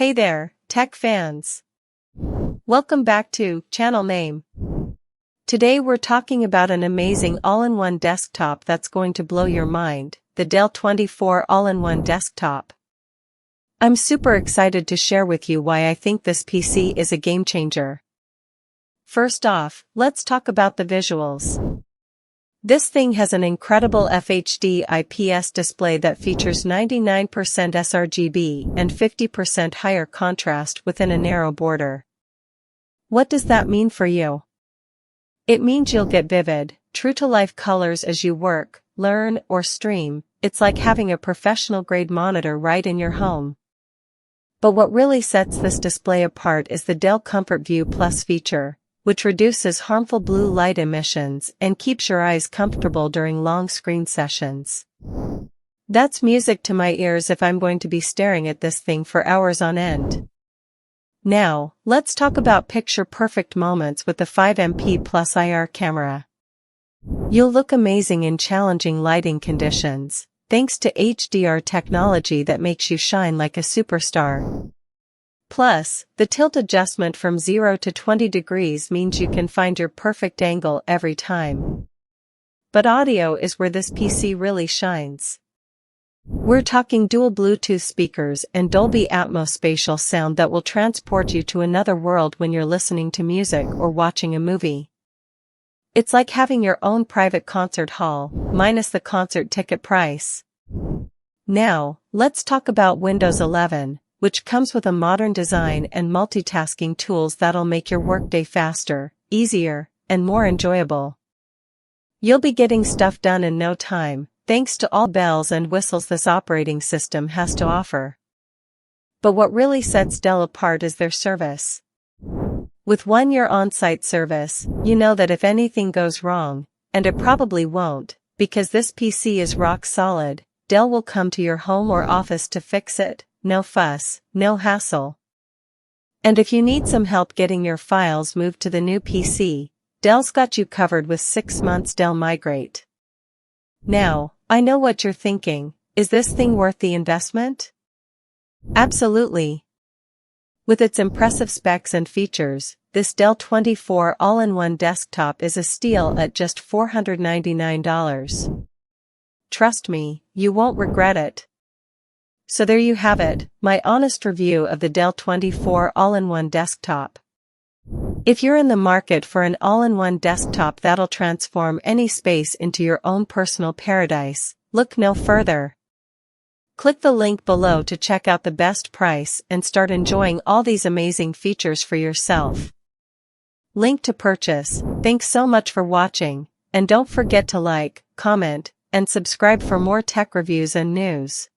Hey there, tech fans! Welcome back to Channel Name. Today we're talking about an amazing all-in-one desktop that's going to blow your mind, the Dell 24 All-in-One Desktop. I'm super excited to share with you why I think this PC is a game changer. First off, let's talk about the visuals. This thing has an incredible FHD IPS display that features 99% sRGB and 50% higher contrast within a narrow border. What does that mean for you? It means you'll get vivid, true-to-life colors as you work, learn, or stream. It's like having a professional-grade monitor right in your home. But what really sets this display apart is the Dell Comfort View Plus feature, which reduces harmful blue light emissions and keeps your eyes comfortable during long screen sessions. That's music to my ears if I'm going to be staring at this thing for hours on end. Now, let's talk about picture-perfect moments with the 5MP Plus IR camera. You'll look amazing in challenging lighting conditions, thanks to HDR technology that makes you shine like a superstar. Plus, the tilt adjustment from 0 to 20 degrees means you can find your perfect angle every time. But audio is where this PC really shines. We're talking dual Bluetooth speakers and Dolby Atmos spatial sound that will transport you to another world when you're listening to music or watching a movie. It's like having your own private concert hall, minus the concert ticket price. Now, let's talk about Windows 11. Which comes with a modern design and multitasking tools that'll make your workday faster, easier, and more enjoyable. You'll be getting stuff done in no time, thanks to all bells and whistles this operating system has to offer. But what really sets Dell apart is their service. With 1-year on-site service, you know that if anything goes wrong, and it probably won't, because this PC is rock solid, Dell will come to your home or office to fix it. No fuss, no hassle. And if you need some help getting your files moved to the new PC, Dell's got you covered with 6 months Dell Migrate. Now, I know what you're thinking, is this thing worth the investment? Absolutely. With its impressive specs and features, this Dell 24 all-in-one desktop is a steal at just $499. Trust me, you won't regret it. So there you have it, my honest review of the Dell 24 all-in-one desktop. If you're in the market for an all-in-one desktop that'll transform any space into your own personal paradise, look no further. Click the link below to check out the best price and start enjoying all these amazing features for yourself. Link to purchase. Thanks so much for watching, and don't forget to like, comment, and subscribe for more tech reviews and news.